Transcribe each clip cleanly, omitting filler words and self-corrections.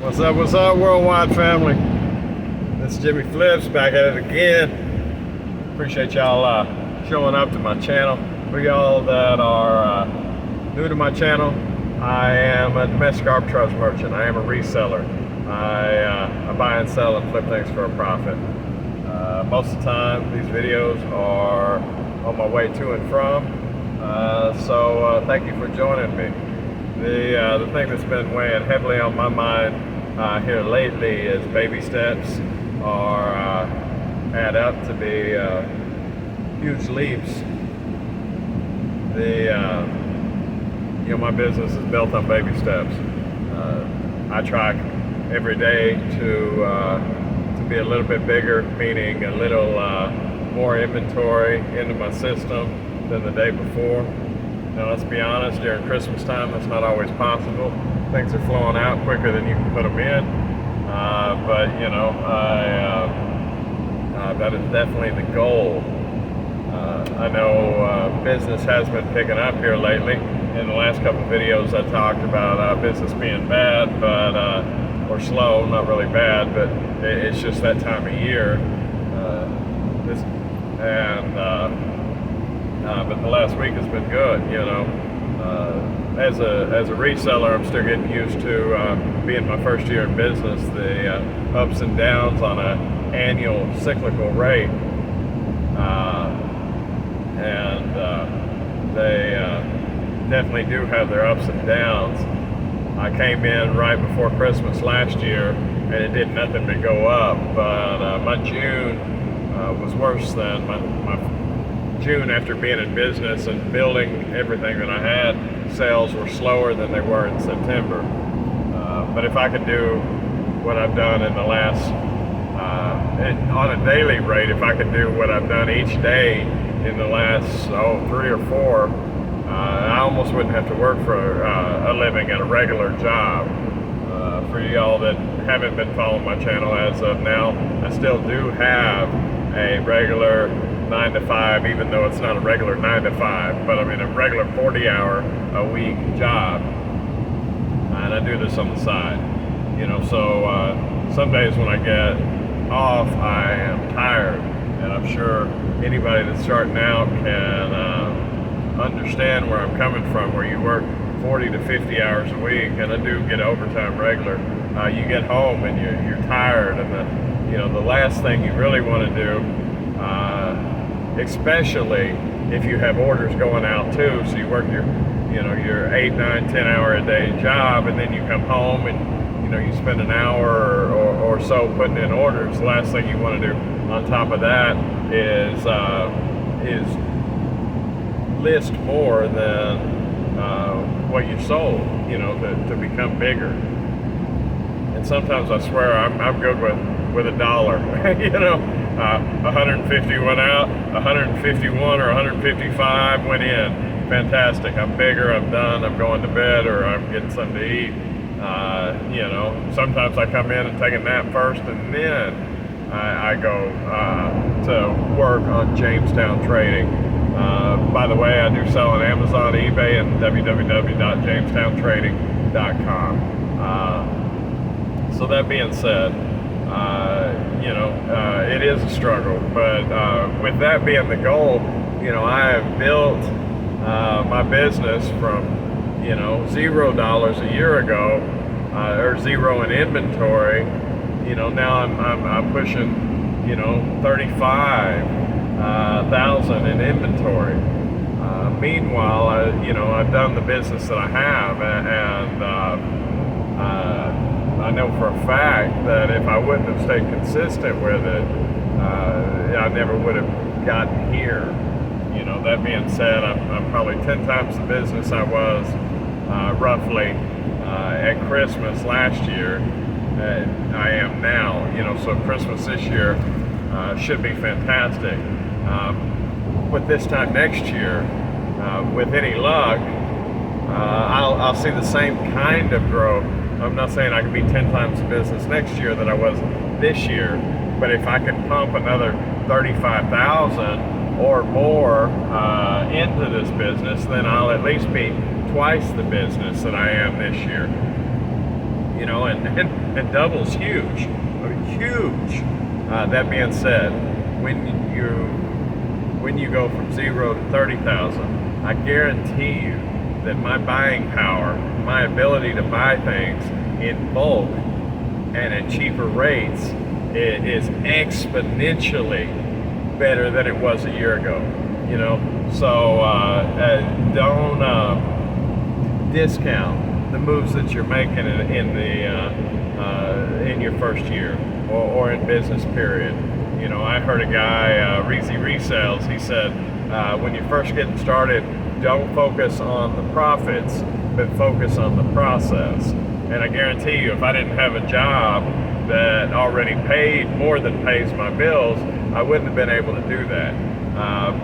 What's up, worldwide family? This is Jimmy Flips back at it again. Appreciate y'all showing up to my channel. For y'all that are new to my channel, I am a domestic arbitrage merchant. I am a reseller. I buy and sell and flip things for a profit. Most of the time, these videos are on my way to and from. So thank you for joining me. The thing that's been weighing heavily on my mind here lately is baby steps add up to be huge leaps. My business is built on baby steps. I try every day to be a little bit bigger, meaning a little more inventory into my system than the day before. Now, let's be honest, during Christmas time, that's not always possible. Things are flowing out quicker than you can put them in. That is definitely the goal. I know business has been picking up here lately. In the last couple of videos, I talked about business being bad, or slow, not really bad, but it's just that time of year. But the last week has been good, As a reseller, I'm still getting used to being my first year in business, the ups and downs on an annual cyclical rate. They definitely do have their ups and downs. I came in right before Christmas last year, and it did nothing but go up. But my June was worse than my June. After being in business and building everything that I had, sales were slower than they were in September. But if I could do what I've done in the last, on a daily rate, if I could do what I've done each day in the last 3 or 4, I almost wouldn't have to work for a living at a regular job. For y'all that haven't been following my channel as of now, I still do have a regular 9 to 5, even though it's not a regular 9 to 5, but I'm in a regular 40-hour-a-week job, and I do this on the side. So some days when I get off, I am tired, and I'm sure anybody that's starting out can understand where I'm coming from, where you work 40 to 50 hours a week, and I do get overtime regular. You get home and you're tired, and the last thing you really want to do, especially if you have orders going out too, so you work your 8, 9, 10 hour a day job, and then you come home and you spend an hour or so putting in orders. The last thing you want to do on top of that is list more than what you sold, to become bigger. And sometimes I swear I'm good with $1. 150 went out, 151 or 155 went in. Fantastic. I'm bigger, I'm done, I'm going to bed, or I'm getting something to eat. Sometimes I come in and take a nap first, and then I go to work on Jamestown Trading. By the way, I do sell on Amazon, eBay, and www.jamestownTrading.com. So that being said, it is a struggle, but with that being the goal, I have built my business from $0 a year ago, or zero in inventory. Now I'm pushing 35,000 in inventory. Meanwhile, I've done the business that I have, and I know for a fact that if I wouldn't have stayed consistent with it, I never would have gotten here. That being said, I'm probably 10 times the business I was roughly at Christmas last year. I am now. So Christmas this year should be fantastic. But this time next year, with any luck, I'll see the same kind of growth. I'm not saying I can be 10 times the business next year that I was this year, but if I can pump another 35,000 or more into this business, then I'll at least be twice the business that I am this year. and double's huge, huge. That being said, when you go from 0 to 30,000, I guarantee you that my buying power, my ability to buy things in bulk and at cheaper rates is exponentially better than it was a year ago. So don't discount the moves that you're making in your first year or in business period. I heard a guy, resells. He said, when you're first getting started, don't focus on the profits, but focus on the process. And I guarantee you, if I didn't have a job that already paid more than pays my bills, I wouldn't have been able to do that.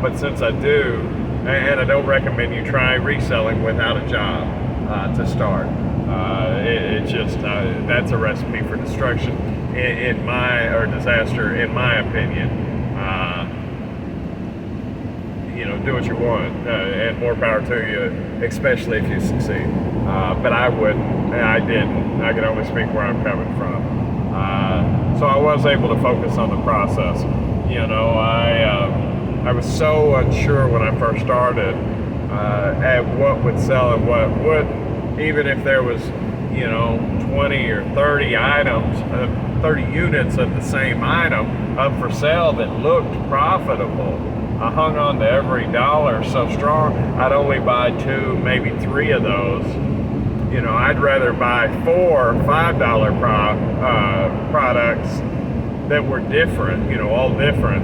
But since I do, and I don't recommend you try reselling without a job to start. That's a recipe for destruction or disaster, in my opinion. Do what you want, and more power to you, especially if you succeed. But I wouldn't, I didn't. I can only speak where I'm coming from. So I was able to focus on the process. I was so unsure when I first started at what would sell and what wouldn't. Even if there was, 20 or 30 items, 30 units of the same item up for sale that looked profitable, I hung on to every dollar so strong, I'd only buy 2, maybe 3 of those. I'd rather buy 4 or $5 products that were different, all different,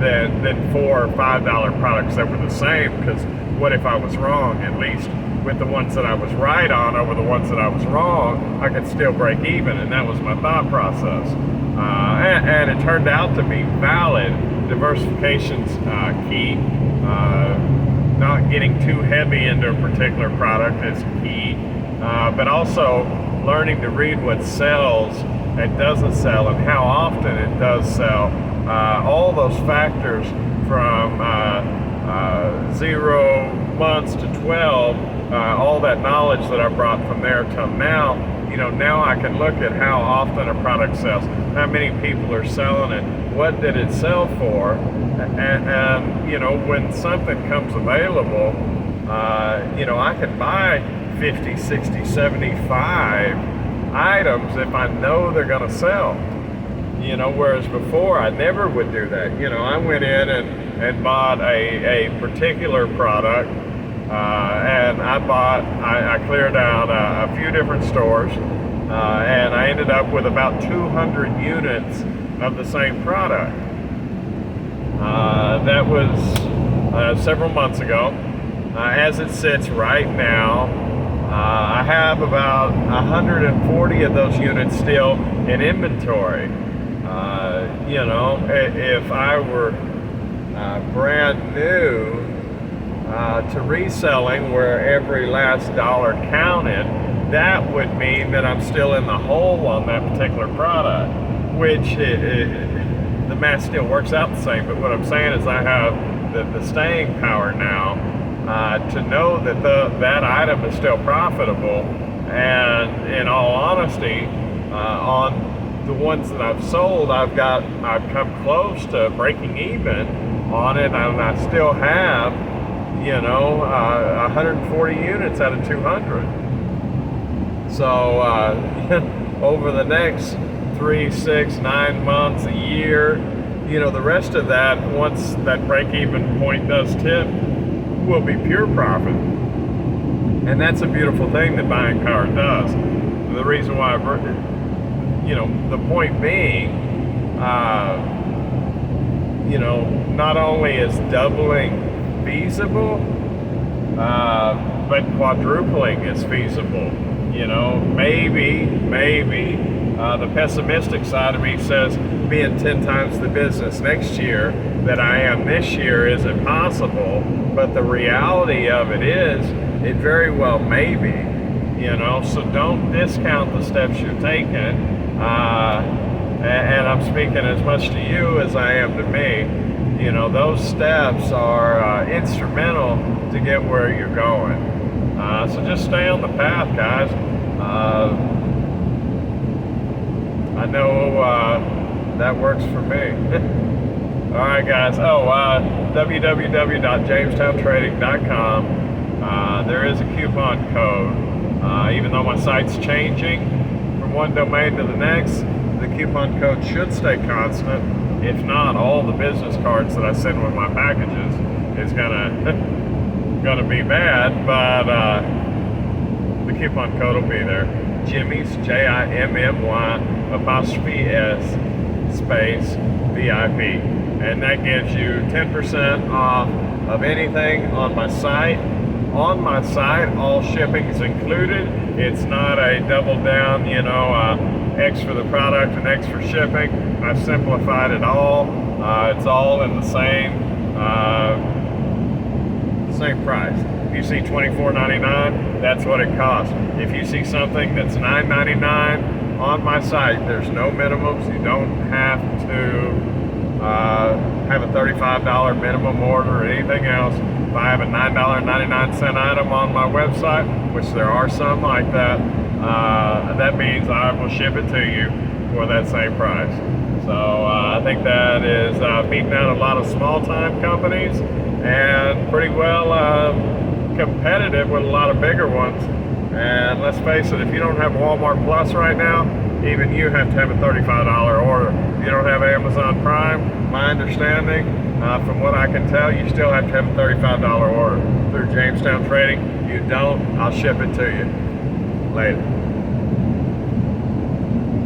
than 4 or $5 products that were the same. Because what if I was wrong? At least with the ones that I was right on over the ones that I was wrong, I could still break even, and that was my thought process. And it turned out to be valid. Diversification's key. Not getting too heavy into a particular product is key. But also learning to read what sells and doesn't sell and how often it does sell. All those factors from 0 months to 12, all that knowledge that I brought from there till now, now I can look at how often a product sells, how many people are selling it, what did it sell for, and when something comes available, I can buy 50, 60, 75 items if I know they're going to sell. Whereas before I never would do that. I went in and bought a particular product, and I cleared out a few different stores, and I ended up with about 200 units of the same product. That was several months ago. As it sits right now, I have about 140 of those units still in inventory. If I were brand new to reselling, where every last dollar counted, that would mean that I'm still in the hole on that particular product, which the math still works out the same. But what I'm saying is I have the staying power now to know that that item is still profitable. And in all honesty, on the ones that I've sold, I've come close to breaking even on it, and I still have 140 units out of 200. So over the next 3, 6, 9 months, a year, the rest of that, once that break-even point does tip, will be pure profit. And that's a beautiful thing that buying power does. The reason why the point being, not only is doubling feasible, but quadrupling is feasible. Maybe the pessimistic side of me says being 10 times the business next year that I am this year isn't possible, but the reality of it is, it very well may be. So don't discount the steps you're taking. And I'm speaking as much to you as I am to me. Those steps are instrumental to get where you're going. So just stay on the path, guys. know that works for me. All right, guys. www.jamestown.trading.com. There is a coupon code. Even though my site's changing from one domain to the next, the coupon code should stay constant. If not, all the business cards that I send with my packages is gonna be bad, but the coupon code will be there. Jimmy's, JIMMY_S space VIP, and that gives you 10% off of anything on my site. On my site, all shipping is included. It's not a double down, X for the product and X for shipping. I've simplified it all. It's all in the same price. If you see $24.99, that's what it costs. If you see something that's $9.99 on my site, there's no minimums. You don't have to have a $35 minimum order or anything else. If I have a $9.99 item on my website, which there are some like that, that means I will ship it to you for that same price. So I think that is beating out a lot of small-time companies and pretty well competitive with a lot of bigger ones. And let's face it, if you don't have Walmart Plus right now, even you have to have a $35 order. If you don't have Amazon Prime, my understanding, from what I can tell, you still have to have a $35 order through Jamestown Trading. You don't, I'll ship it to you. Later.